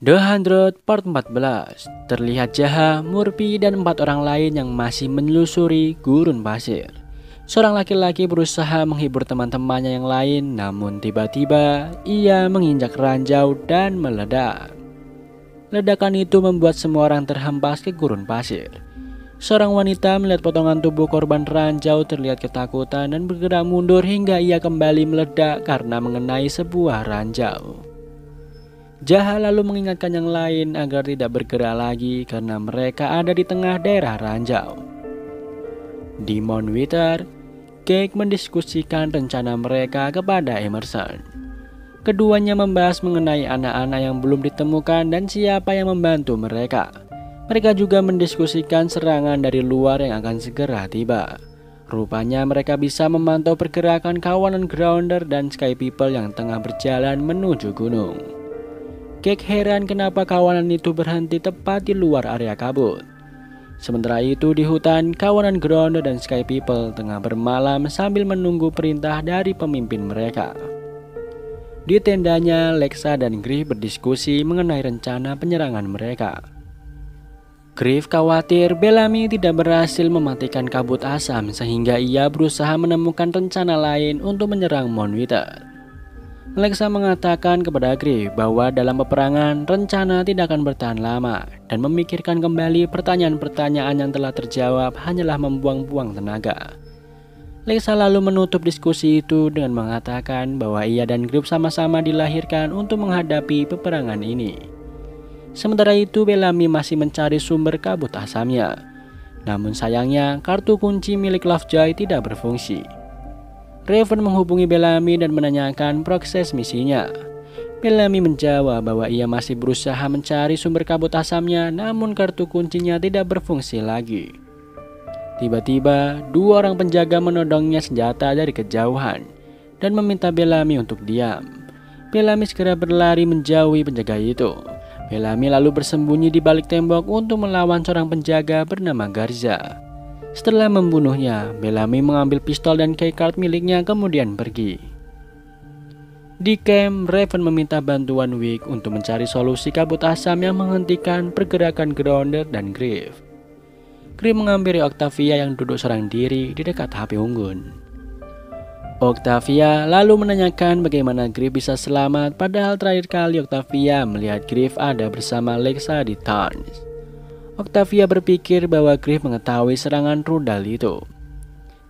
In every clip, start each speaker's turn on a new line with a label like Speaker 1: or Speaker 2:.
Speaker 1: The Hundred Part 14. Terlihat Jaha, Murphy, dan 4 orang lain yang masih menelusuri gurun pasir. Seorang laki-laki berusaha menghibur teman-temannya yang lain, namun tiba-tiba ia menginjak ranjau dan meledak. Ledakan itu membuat semua orang terhempas ke gurun pasir. Seorang wanita melihat potongan tubuh korban ranjau terlihat ketakutan dan bergerak mundur hingga ia kembali meledak karena mengenai sebuah ranjau. Jaha lalu mengingatkan yang lain agar tidak bergerak lagi karena mereka ada di tengah daerah ranjau. Di Mount Wither, Cake mendiskusikan rencana mereka kepada Emerson. Keduanya membahas mengenai anak-anak yang belum ditemukan dan siapa yang membantu mereka. Mereka juga mendiskusikan serangan dari luar yang akan segera tiba. Rupanya mereka bisa memantau pergerakan kawanan Grounder dan Sky People yang tengah berjalan menuju gunung. Cake heran kenapa kawanan itu berhenti tepat di luar area kabut. Sementara itu di hutan, kawanan Grounder dan Sky People tengah bermalam sambil menunggu perintah dari pemimpin mereka. Di tendanya, Lexa dan Griff berdiskusi mengenai rencana penyerangan mereka. Griff khawatir Bellamy tidak berhasil mematikan kabut asam sehingga ia berusaha menemukan rencana lain untuk menyerang Mount Wither. Lexa mengatakan kepada Griff bahwa dalam peperangan rencana tidak akan bertahan lama dan memikirkan kembali pertanyaan-pertanyaan yang telah terjawab hanyalah membuang-buang tenaga. Lexa lalu menutup diskusi itu dengan mengatakan bahwa ia dan Griff sama-sama dilahirkan untuk menghadapi peperangan ini. Sementara itu Bellamy masih mencari sumber kabut asamnya. Namun sayangnya kartu kunci milik Lovejoy tidak berfungsi. Raven menghubungi Bellamy dan menanyakan proses misinya. Bellamy menjawab bahwa ia masih berusaha mencari sumber kabut asamnya, namun kartu kuncinya tidak berfungsi lagi. Tiba-tiba, 2 orang penjaga menodongnya senjata dari kejauhan dan meminta Bellamy untuk diam. Bellamy segera berlari menjauhi penjaga itu. Bellamy lalu bersembunyi di balik tembok untuk melawan seorang penjaga bernama Garza. Setelah membunuhnya, Bellamy mengambil pistol dan keycard miliknya kemudian pergi. Di camp, Raven meminta bantuan Wick untuk mencari solusi kabut asam yang menghentikan pergerakan Grounder dan Griff. Griff menghampiri Octavia yang duduk seorang diri di dekat HP unggun. Octavia lalu menanyakan bagaimana Griff bisa selamat, padahal terakhir kali Octavia melihat Griff ada bersama Lexa di Tarns. Octavia berpikir bahwa Griff mengetahui serangan rudal itu.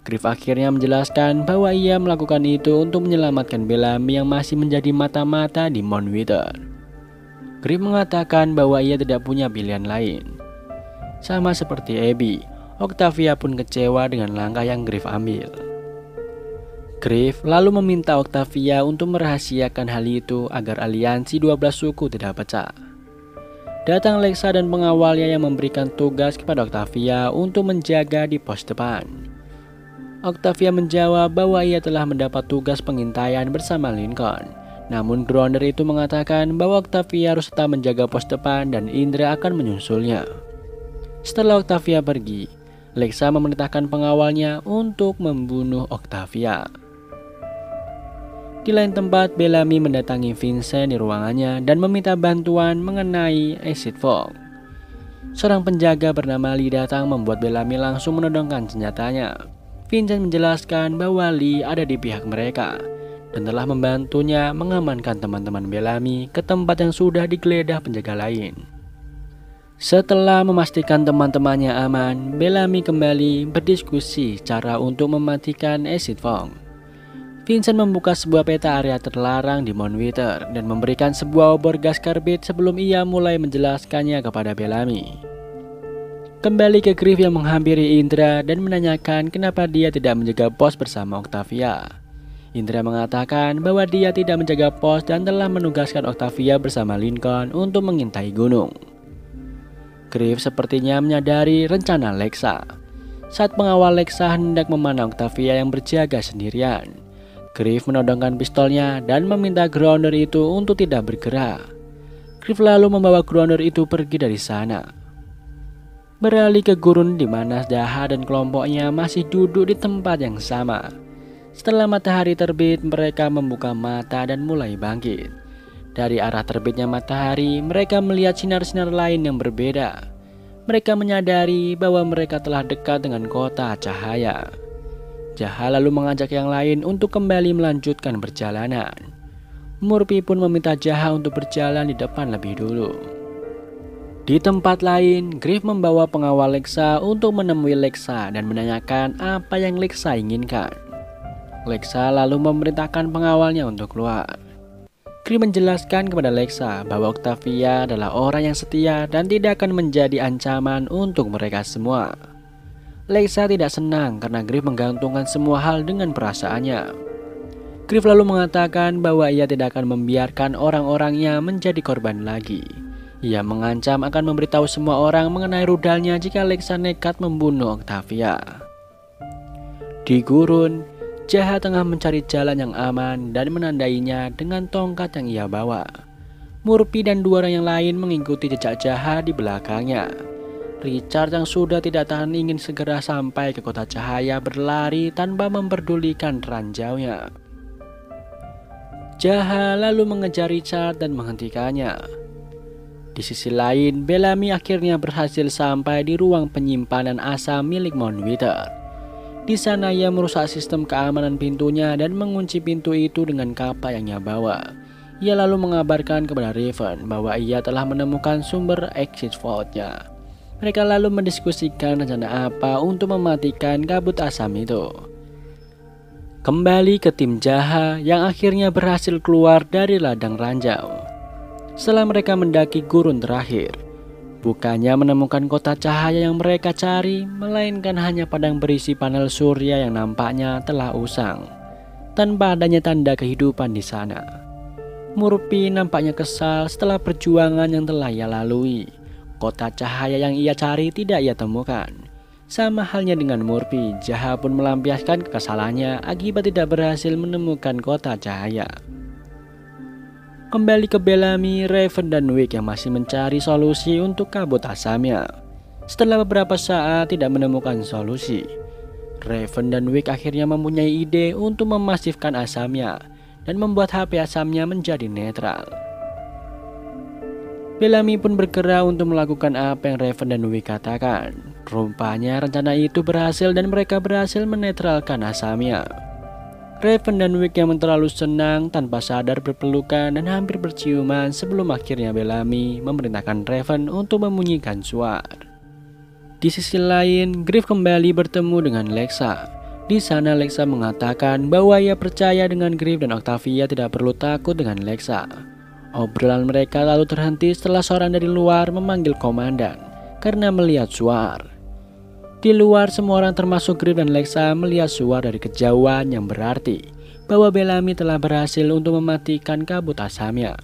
Speaker 1: Griff akhirnya menjelaskan bahwa ia melakukan itu untuk menyelamatkan Bellamy yang masih menjadi mata-mata di Mount Wither. Griff mengatakan bahwa ia tidak punya pilihan lain. Sama seperti Abby, Octavia pun kecewa dengan langkah yang Griff ambil. Griff lalu meminta Octavia untuk merahasiakan hal itu agar aliansi 12 suku tidak pecah. Datang Lexa dan pengawalnya yang memberikan tugas kepada Octavia untuk menjaga di pos depan. Octavia menjawab bahwa ia telah mendapat tugas pengintaian bersama Lincoln. Namun Grounder itu mengatakan bahwa Octavia harus tetap menjaga pos depan dan Indra akan menyusulnya. Setelah Octavia pergi, Lexa memerintahkan pengawalnya untuk membunuh Octavia. Di lain tempat, Bellamy mendatangi Vincent di ruangannya dan meminta bantuan mengenai acid fog. Seorang penjaga bernama Lee datang membuat Bellamy langsung menodongkan senjatanya. Vincent menjelaskan bahwa Lee ada di pihak mereka dan telah membantunya mengamankan teman-teman Bellamy ke tempat yang sudah digeledah penjaga lain. Setelah memastikan teman-temannya aman, Bellamy kembali berdiskusi cara untuk mematikan acid fog. Vincent membuka sebuah peta area terlarang di Mount Wither dan memberikan sebuah obor gas karbit sebelum ia mulai menjelaskannya kepada Bellamy. Kembali ke Griff yang menghampiri Indra dan menanyakan kenapa dia tidak menjaga pos bersama Octavia. Indra mengatakan bahwa dia tidak menjaga pos dan telah menugaskan Octavia bersama Lincoln untuk mengintai gunung. Griff sepertinya menyadari rencana Lexa. Saat pengawal Lexa hendak memanah Octavia yang berjaga sendirian, Griff menodongkan pistolnya dan meminta Grounder itu untuk tidak bergerak. Griff lalu membawa Grounder itu pergi dari sana. Beralih ke gurun di mana Jaha dan kelompoknya masih duduk di tempat yang sama. Setelah matahari terbit, mereka membuka mata dan mulai bangkit. Dari arah terbitnya matahari, mereka melihat sinar-sinar lain yang berbeda. Mereka menyadari bahwa mereka telah dekat dengan kota cahaya. Jaha lalu mengajak yang lain untuk kembali melanjutkan perjalanan. Murphy pun meminta Jaha untuk berjalan di depan lebih dulu. Di tempat lain, Griff membawa pengawal Lexa untuk menemui Lexa dan menanyakan apa yang Lexa inginkan. Lexa lalu memerintahkan pengawalnya untuk keluar. Griff menjelaskan kepada Lexa bahwa Octavia adalah orang yang setia dan tidak akan menjadi ancaman untuk mereka semua. Lexa tidak senang karena Griff menggantungkan semua hal dengan perasaannya. Griff lalu mengatakan bahwa ia tidak akan membiarkan orang-orangnya menjadi korban lagi. Ia mengancam akan memberitahu semua orang mengenai rudalnya jika Lexa nekat membunuh Octavia. Di gurun, Jaha tengah mencari jalan yang aman dan menandainya dengan tongkat yang ia bawa. Murphy dan 2 orang yang lain mengikuti jejak Jaha di belakangnya. Richard yang sudah tidak tahan ingin segera sampai ke kota cahaya berlari tanpa memperdulikan ranjaunya. Jaha lalu mengejar Richard dan menghentikannya. Di sisi lain, Bellamy akhirnya berhasil sampai di ruang penyimpanan asam milik Moonwither. Di sana ia merusak sistem keamanan pintunya dan mengunci pintu itu dengan kapal yang ia bawa. Ia lalu mengabarkan kepada Raven bahwa ia telah menemukan sumber exit vault-nya. Mereka lalu mendiskusikan rencana apa untuk mematikan kabut asam itu. Kembali ke tim Jaha yang akhirnya berhasil keluar dari ladang ranjau. Setelah mereka mendaki gurun terakhir, bukannya menemukan kota cahaya yang mereka cari, melainkan hanya padang berisi panel surya yang nampaknya telah usang, tanpa adanya tanda kehidupan di sana. Murphy nampaknya kesal setelah perjuangan yang telah ia lalui. Kota cahaya yang ia cari tidak ia temukan. Sama halnya dengan Murphy, Jaha pun melampiaskan kekesalannya akibat tidak berhasil menemukan kota cahaya. Kembali ke Bellamy, Raven dan Wick yang masih mencari solusi untuk kabut asamnya. Setelah beberapa saat tidak menemukan solusi, Raven dan Wick akhirnya mempunyai ide untuk memasifkan asamnya dan membuat HP asamnya menjadi netral. Bellamy pun bergerak untuk melakukan apa yang Raven dan Wick katakan. Rupanya rencana itu berhasil dan mereka berhasil menetralkan asamnya. Raven dan Wick yang terlalu senang tanpa sadar berpelukan dan hampir berciuman sebelum akhirnya Bellamy memerintahkan Raven untuk membunyikan suar. Di sisi lain, Griff kembali bertemu dengan Lexa. Di sana Lexa mengatakan bahwa ia percaya dengan Griff dan Octavia tidak perlu takut dengan Lexa. Obrolan mereka lalu terhenti setelah seorang dari luar memanggil komandan karena melihat suar. Di luar, semua orang termasuk Griff dan Lexa melihat suar dari kejauhan yang berarti bahwa Bellamy telah berhasil untuk mematikan kabut asamnya.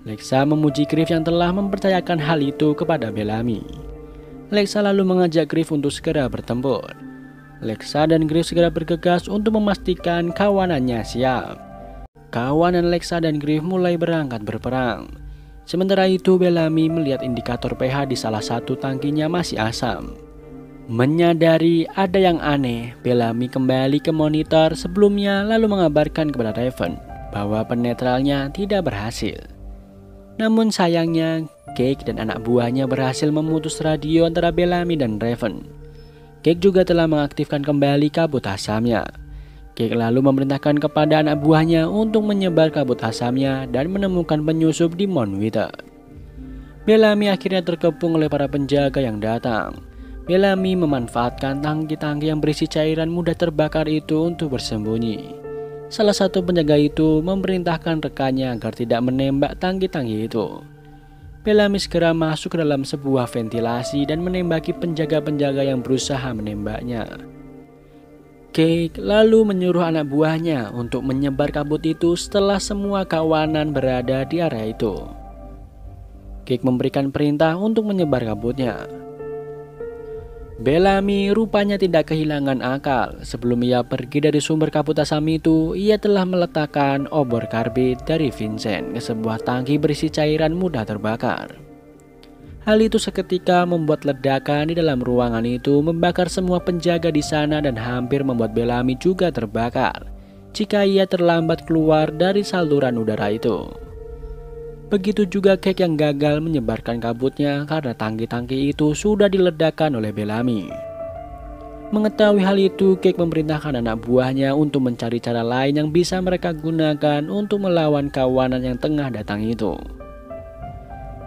Speaker 1: Lexa memuji Griff yang telah mempercayakan hal itu kepada Bellamy. Lexa lalu mengajak Griff untuk segera bertempur. Lexa dan Griff segera bergegas untuk memastikan kawanannya siap. Kawanan Lexa dan Griff mulai berangkat berperang. Sementara itu Bellamy melihat indikator pH di salah satu tangkinya masih asam. Menyadari ada yang aneh, Bellamy kembali ke monitor sebelumnya lalu mengabarkan kepada Raven bahwa penetralnya tidak berhasil. Namun sayangnya, Cake dan anak buahnya berhasil memutus radio antara Bellamy dan Raven. Cake juga telah mengaktifkan kembali kabut asamnya. Cake lalu memerintahkan kepada anak buahnya untuk menyebar kabut asamnya dan menemukan penyusup di Moonwither. Bellamy akhirnya terkepung oleh para penjaga yang datang. Bellamy memanfaatkan tangki-tangki yang berisi cairan mudah terbakar itu untuk bersembunyi. Salah satu penjaga itu memerintahkan rekannya agar tidak menembak tangki-tangki itu. Bellamy segera masuk ke dalam sebuah ventilasi dan menembaki penjaga-penjaga yang berusaha menembaknya. Cake lalu menyuruh anak buahnya untuk menyebar kabut itu setelah semua kawanan berada di area itu. Cake memberikan perintah untuk menyebar kabutnya. Bellamy rupanya tidak kehilangan akal. Sebelum ia pergi dari sumber kabut asam itu, ia telah meletakkan obor karbit dari Vincent ke sebuah tangki berisi cairan mudah terbakar. Hal itu seketika membuat ledakan di dalam ruangan itu membakar semua penjaga di sana dan hampir membuat Bellamy juga terbakar jika ia terlambat keluar dari saluran udara itu. Begitu juga Cake yang gagal menyebarkan kabutnya karena tangki-tangki itu sudah diledakkan oleh Bellamy. Mengetahui hal itu, Cake memerintahkan anak buahnya untuk mencari cara lain yang bisa mereka gunakan untuk melawan kawanan yang tengah datang itu.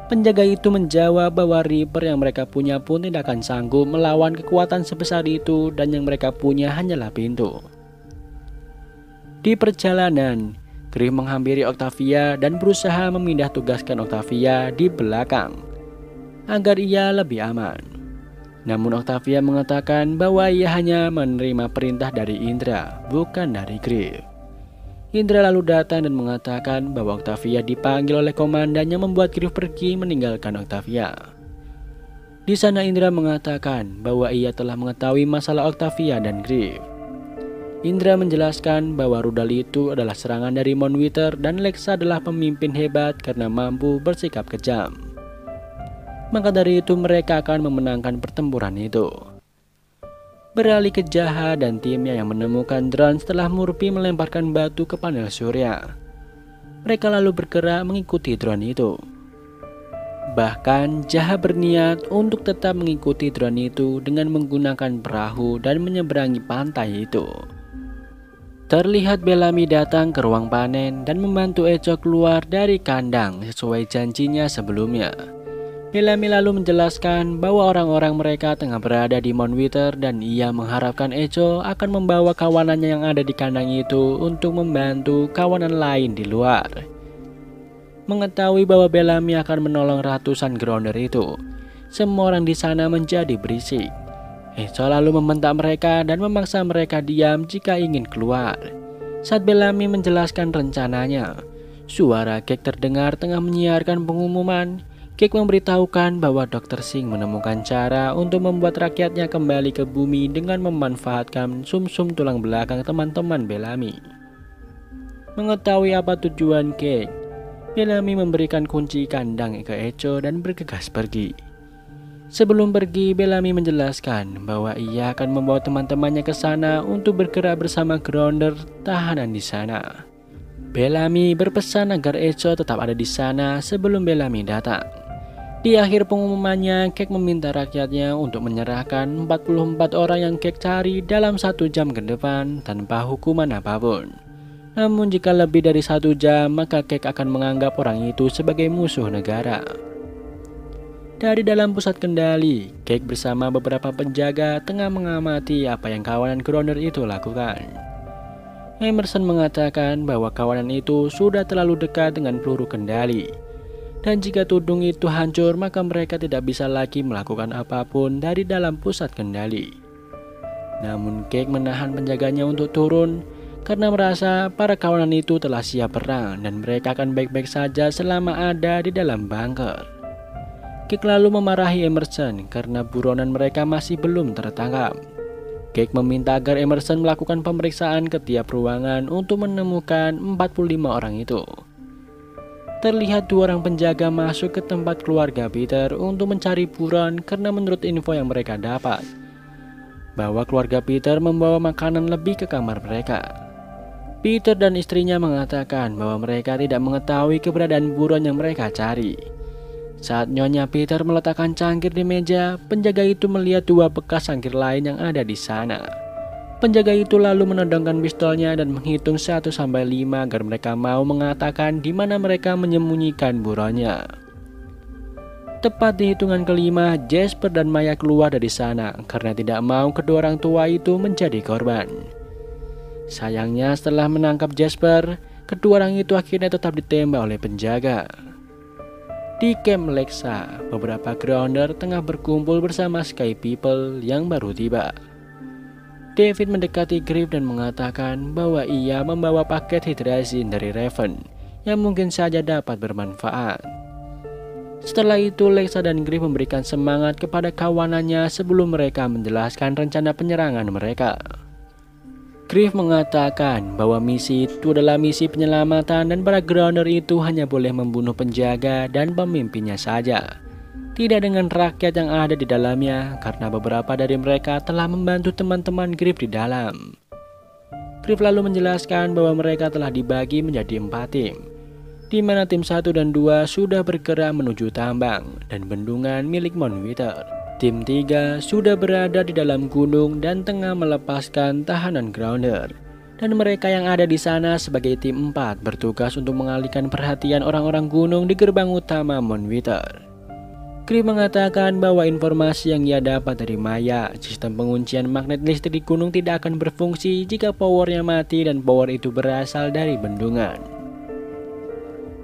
Speaker 1: Penjaga itu menjawab bahwa Reaper yang mereka punya pun tidak akan sanggup melawan kekuatan sebesar itu dan yang mereka punya hanyalah pintu. Di perjalanan, Griff menghampiri Octavia dan berusaha memindah tugaskan Octavia di belakang agar ia lebih aman. Namun Octavia mengatakan bahwa ia hanya menerima perintah dari Indra, bukan dari Griff. Indra lalu datang dan mengatakan bahwa Octavia dipanggil oleh komandan yang membuat Griff pergi meninggalkan Octavia. Di sana Indra mengatakan bahwa ia telah mengetahui masalah Octavia dan Griff. Indra menjelaskan bahwa rudal itu adalah serangan dari Mon Wither dan Lexa adalah pemimpin hebat karena mampu bersikap kejam. Maka dari itu mereka akan memenangkan pertempuran itu. Beralih ke Jaha dan timnya yang menemukan drone setelah Murphy melemparkan batu ke panel surya. Mereka lalu bergerak mengikuti drone itu. Bahkan Jaha berniat untuk tetap mengikuti drone itu dengan menggunakan perahu dan menyeberangi pantai itu. Terlihat Bellamy datang ke ruang panen dan membantu Echo keluar dari kandang sesuai janjinya sebelumnya. Bellamy lalu menjelaskan bahwa orang-orang mereka tengah berada di Mon Wither dan ia mengharapkan Echo akan membawa kawanannya yang ada di kandang itu untuk membantu kawanan lain di luar. Mengetahui bahwa Bellamy akan menolong ratusan grounder itu, semua orang di sana menjadi berisik. Echo lalu membentak mereka dan memaksa mereka diam jika ingin keluar. Saat Bellamy menjelaskan rencananya, suara Cake terdengar tengah menyiarkan pengumuman. Cake memberitahukan bahwa Dr. Singh menemukan cara untuk membuat rakyatnya kembali ke bumi dengan memanfaatkan sumsum tulang belakang teman-teman Bellamy. Mengetahui apa tujuan Cake, Bellamy memberikan kunci kandang ke Echo dan bergegas pergi. Sebelum pergi, Bellamy menjelaskan bahwa ia akan membawa teman-temannya ke sana untuk bergerak bersama grounder tahanan di sana. Bellamy berpesan agar Echo tetap ada di sana sebelum Bellamy datang. Di akhir pengumumannya, Cake meminta rakyatnya untuk menyerahkan 44 orang yang Cake cari dalam 1 jam ke depan tanpa hukuman apapun. Namun jika lebih dari 1 jam, maka Cake akan menganggap orang itu sebagai musuh negara. Dari dalam pusat kendali, Cake bersama beberapa penjaga tengah mengamati apa yang kawanan grounder itu lakukan. Emerson mengatakan bahwa kawanan itu sudah terlalu dekat dengan peluru kendali. Dan jika tudung itu hancur, maka mereka tidak bisa lagi melakukan apapun dari dalam pusat kendali. Namun Cake menahan penjaganya untuk turun karena merasa para kawanan itu telah siap perang dan mereka akan baik-baik saja selama ada di dalam bunker. Cake lalu memarahi Emerson karena buronan mereka masih belum tertangkap. Cake meminta agar Emerson melakukan pemeriksaan ke tiap ruangan untuk menemukan 45 orang itu. Terlihat 2 orang penjaga masuk ke tempat keluarga Peter untuk mencari buron karena menurut info yang mereka dapat, bahwa keluarga Peter membawa makanan lebih ke kamar mereka. Peter dan istrinya mengatakan bahwa mereka tidak mengetahui keberadaan buron yang mereka cari. Saat Nyonya Peter meletakkan cangkir di meja, penjaga itu melihat 2 bekas cangkir lain yang ada di sana. Penjaga itu lalu menodongkan pistolnya dan menghitung 1 sampai 5 agar mereka mau mengatakan di mana mereka menyembunyikan buronnya. Tepat di hitungan kelima, Jasper dan Maya keluar dari sana karena tidak mau kedua orang tua itu menjadi korban. Sayangnya setelah menangkap Jasper, kedua orang itu akhirnya tetap ditembak oleh penjaga. Di camp Lexa, beberapa grounder tengah berkumpul bersama Sky People yang baru tiba. David mendekati Griff dan mengatakan bahwa ia membawa paket hydrazine dari Raven yang mungkin saja dapat bermanfaat. Setelah itu Lexa dan Griff memberikan semangat kepada kawanannya sebelum mereka menjelaskan rencana penyerangan mereka. Griff mengatakan bahwa misi itu adalah misi penyelamatan dan para grounder itu hanya boleh membunuh penjaga dan pemimpinnya saja, tidak dengan rakyat yang ada di dalamnya karena beberapa dari mereka telah membantu teman-teman Griff di dalam. Griff lalu menjelaskan bahwa mereka telah dibagi menjadi 4 tim. di mana tim 1 dan 2 sudah bergerak menuju tambang dan bendungan milik Moonwither. Tim 3 sudah berada di dalam gunung dan tengah melepaskan tahanan Grounder. Dan mereka yang ada di sana sebagai tim 4 bertugas untuk mengalihkan perhatian orang-orang gunung di gerbang utama Moonwither. Griff mengatakan bahwa informasi yang ia dapat dari Maya, sistem penguncian magnet listrik di gunung tidak akan berfungsi jika powernya mati dan power itu berasal dari bendungan.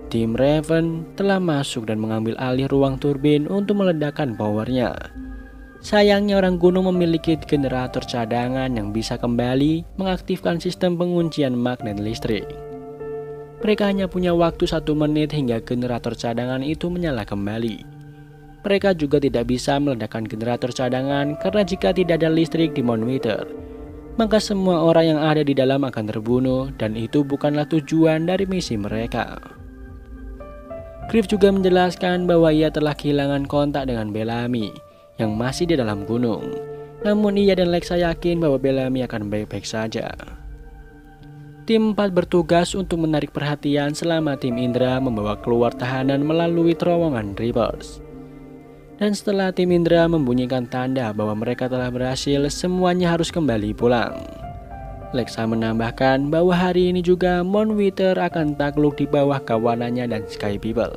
Speaker 1: Tim Raven telah masuk dan mengambil alih ruang turbin untuk meledakkan powernya. Sayangnya orang gunung memiliki generator cadangan yang bisa kembali mengaktifkan sistem penguncian magnet listrik. Mereka hanya punya waktu 1 menit hingga generator cadangan itu menyala kembali. Mereka juga tidak bisa meledakkan generator cadangan karena jika tidak ada listrik di Moonwither, maka semua orang yang ada di dalam akan terbunuh dan itu bukanlah tujuan dari misi mereka. Griff juga menjelaskan bahwa ia telah kehilangan kontak dengan Bellamy yang masih di dalam gunung. Namun ia dan Lexa yakin bahwa Bellamy akan baik-baik saja. Tim 4 bertugas untuk menarik perhatian selama tim Indra membawa keluar tahanan melalui terowongan Reapers. Dan setelah tim Indra membunyikan tanda bahwa mereka telah berhasil, semuanya harus kembali pulang. Lexa menambahkan bahwa hari ini juga Moonwither akan takluk di bawah kawanannya dan Sky People.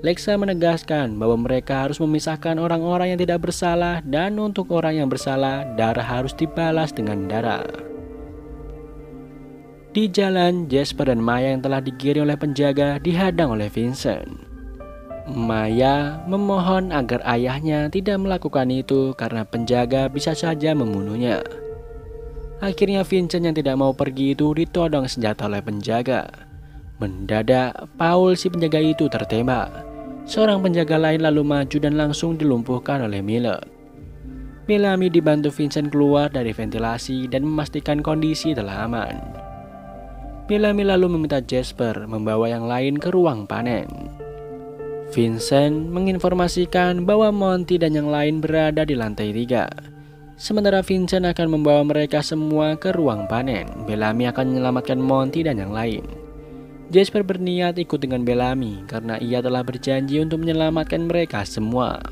Speaker 1: Lexa menegaskan bahwa mereka harus memisahkan orang-orang yang tidak bersalah dan untuk orang yang bersalah, darah harus dibalas dengan darah. Di jalan, Jasper dan Maya yang telah digiring oleh penjaga dihadang oleh Vincent. Maya memohon agar ayahnya tidak melakukan itu karena penjaga bisa saja membunuhnya. Akhirnya Vincent yang tidak mau pergi itu ditodong senjata oleh penjaga. Mendadak, Paul si penjaga itu tertembak. Seorang penjaga lain lalu maju dan langsung dilumpuhkan oleh Miller. Bellamy dibantu Vincent keluar dari ventilasi dan memastikan kondisi telah aman. Bellamy lalu meminta Jasper membawa yang lain ke ruang panen. Vincent menginformasikan bahwa Monty dan yang lain berada di lantai 3. Sementara Vincent akan membawa mereka semua ke ruang panen, Bellamy akan menyelamatkan Monty dan yang lain. Jasper berniat ikut dengan Bellamy karena ia telah berjanji untuk menyelamatkan mereka semua.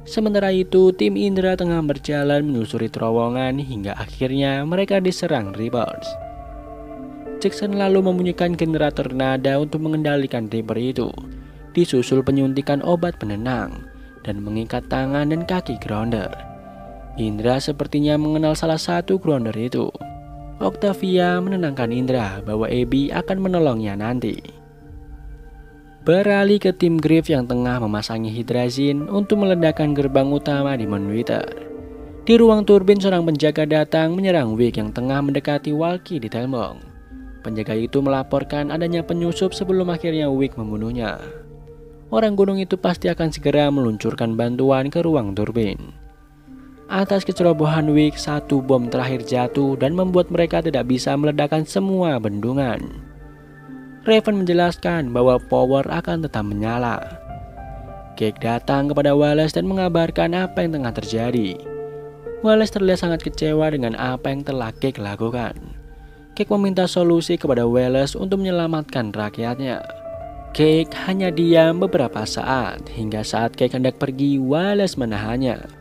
Speaker 1: Sementara itu, tim Indra tengah berjalan menyusuri terowongan hingga akhirnya mereka diserang Reapers. Jackson lalu membunyikan generator nada untuk mengendalikan Reaper itu, disusul penyuntikan obat penenang, dan mengikat tangan dan kaki Grounder. Indra sepertinya mengenal salah satu Grounder itu. Octavia menenangkan Indra bahwa Abby akan menolongnya nanti. Beralih ke tim Griff yang tengah memasangi hydrazine untuk meledakkan gerbang utama di Moonwither. Di ruang turbin, seorang penjaga datang menyerang Wick yang tengah mendekati Walkie di tembok. Penjaga itu melaporkan adanya penyusup sebelum akhirnya Wick membunuhnya. Orang gunung itu pasti akan segera meluncurkan bantuan ke ruang turbin. Atas kecerobohan Wick, 1 bom terakhir jatuh dan membuat mereka tidak bisa meledakkan semua bendungan. Raven menjelaskan bahwa power akan tetap menyala. Cake datang kepada Wallace dan mengabarkan apa yang tengah terjadi. Wallace terlihat sangat kecewa dengan apa yang telah Cake lakukan. Cake meminta solusi kepada Wallace untuk menyelamatkan rakyatnya. Cake hanya diam beberapa saat, hingga saat Cake hendak pergi, Wallace menahannya.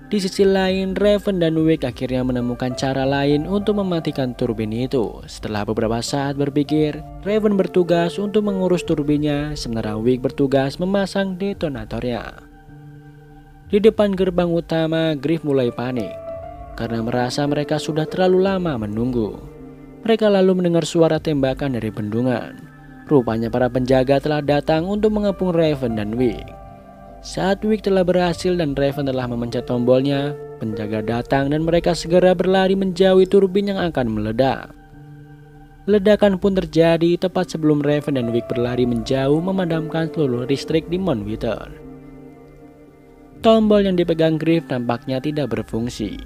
Speaker 1: Di sisi lain, Raven dan Wick akhirnya menemukan cara lain untuk mematikan turbin itu. Setelah beberapa saat berpikir, Raven bertugas untuk mengurus turbinnya, sementara Wick bertugas memasang detonatornya. Di depan gerbang utama, Griff mulai panik karena merasa mereka sudah terlalu lama menunggu. Mereka lalu mendengar suara tembakan dari bendungan. Rupanya para penjaga telah datang untuk mengepung Raven dan Wick. Saat Wick telah berhasil dan Raven telah memencet tombolnya, penjaga datang dan mereka segera berlari menjauhi turbin yang akan meledak. Ledakan pun terjadi tepat sebelum Raven dan Wick berlari menjauh memadamkan seluruh listrik di Moonwither. Tombol yang dipegang Griff nampaknya tidak berfungsi.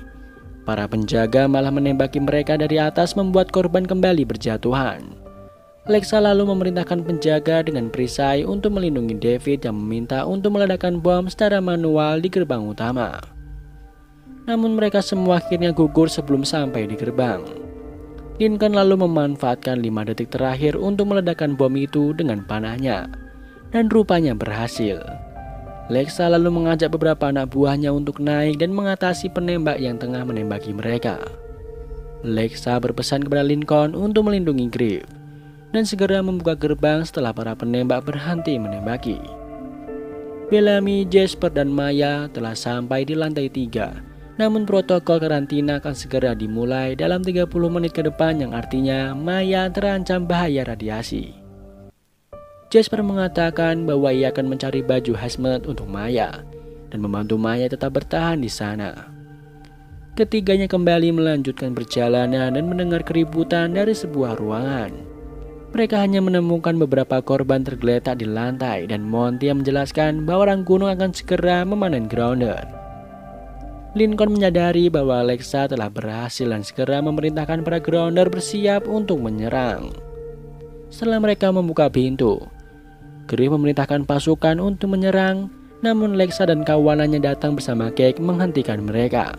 Speaker 1: Para penjaga malah menembaki mereka dari atas membuat korban kembali berjatuhan. Lexa lalu memerintahkan penjaga dengan perisai untuk melindungi David yang meminta untuk meledakkan bom secara manual di gerbang utama. Namun mereka semua akhirnya gugur sebelum sampai di gerbang. Lincoln lalu memanfaatkan 5 detik terakhir untuk meledakkan bom itu dengan panahnya, dan rupanya berhasil. Lexa lalu mengajak beberapa anak buahnya untuk naik dan mengatasi penembak yang tengah menembaki mereka. Lexa berpesan kepada Lincoln untuk melindungi Griff dan segera membuka gerbang setelah para penembak berhenti menembaki. Bellamy, Jasper, dan Maya telah sampai di lantai 3, namun protokol karantina akan segera dimulai dalam 30 menit ke depan, yang artinya Maya terancam bahaya radiasi. Jasper mengatakan bahwa ia akan mencari baju hazmat untuk Maya dan membantu Maya tetap bertahan di sana. Ketiganya kembali melanjutkan perjalanan dan mendengar keributan dari sebuah ruangan. Mereka hanya menemukan beberapa korban tergeletak di lantai, dan Monty menjelaskan bahwa orang gunung akan segera memanen Grounder. Lincoln menyadari bahwa Lexa telah berhasil dan segera memerintahkan para Grounder bersiap untuk menyerang. Setelah mereka membuka pintu, Griff memerintahkan pasukan untuk menyerang, namun Lexa dan kawanannya datang bersama Cake menghentikan mereka.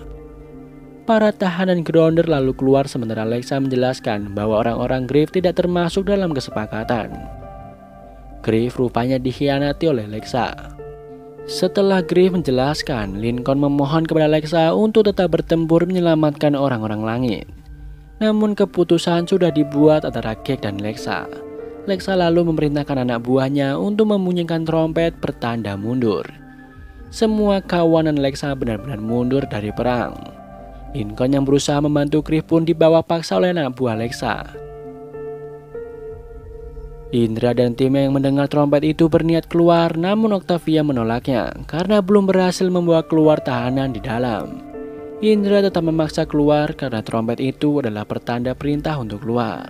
Speaker 1: Para tahanan Grounder lalu keluar sementara Lexa menjelaskan bahwa orang-orang Griff tidak termasuk dalam kesepakatan. Griff rupanya dikhianati oleh Lexa. Setelah Griff menjelaskan, Lincoln memohon kepada Lexa untuk tetap bertempur menyelamatkan orang-orang langit. Namun keputusan sudah dibuat antara Cake dan Lexa. Lexa lalu memerintahkan anak buahnya untuk membunyikan trompet pertanda mundur. Semua kawanan Lexa benar-benar mundur dari perang. Lincoln yang berusaha membantu Griff pun dibawa paksa oleh anak buah Lexa. Indra dan timnya yang mendengar trompet itu berniat keluar, namun Octavia menolaknya karena belum berhasil membawa keluar tahanan di dalam. Indra tetap memaksa keluar karena trompet itu adalah pertanda perintah untuk keluar.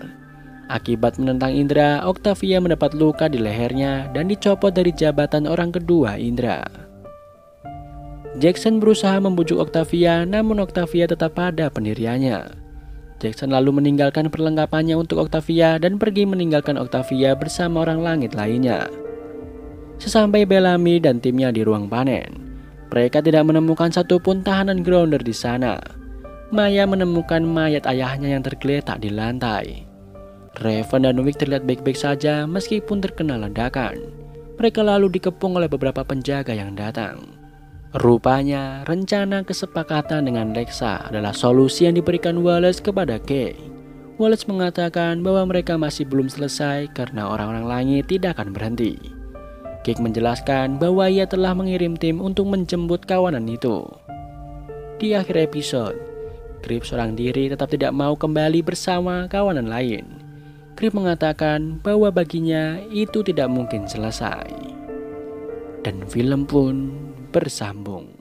Speaker 1: Akibat menentang Indra, Octavia mendapat luka di lehernya dan dicopot dari jabatan orang kedua Indra. Jackson berusaha membujuk Octavia, namun Octavia tetap pada pendiriannya. Jackson lalu meninggalkan perlengkapannya untuk Octavia dan pergi meninggalkan Octavia bersama orang langit lainnya. Sesampai Bellamy dan timnya di ruang panen, mereka tidak menemukan satupun tahanan Grounder di sana. Maya menemukan mayat ayahnya yang tergeletak di lantai. Raven dan Wick terlihat baik-baik saja meskipun terkena ledakan. Mereka lalu dikepung oleh beberapa penjaga yang datang. Rupanya rencana kesepakatan dengan Lexa adalah solusi yang diberikan Wallace kepada Kay. Wallace mengatakan bahwa mereka masih belum selesai karena orang-orang langit tidak akan berhenti. Kay menjelaskan bahwa ia telah mengirim tim untuk menjemput kawanan itu. Di akhir episode, Griff seorang diri tetap tidak mau kembali bersama kawanan lain. Griff mengatakan bahwa baginya itu tidak mungkin selesai. Dan film pun bersambung.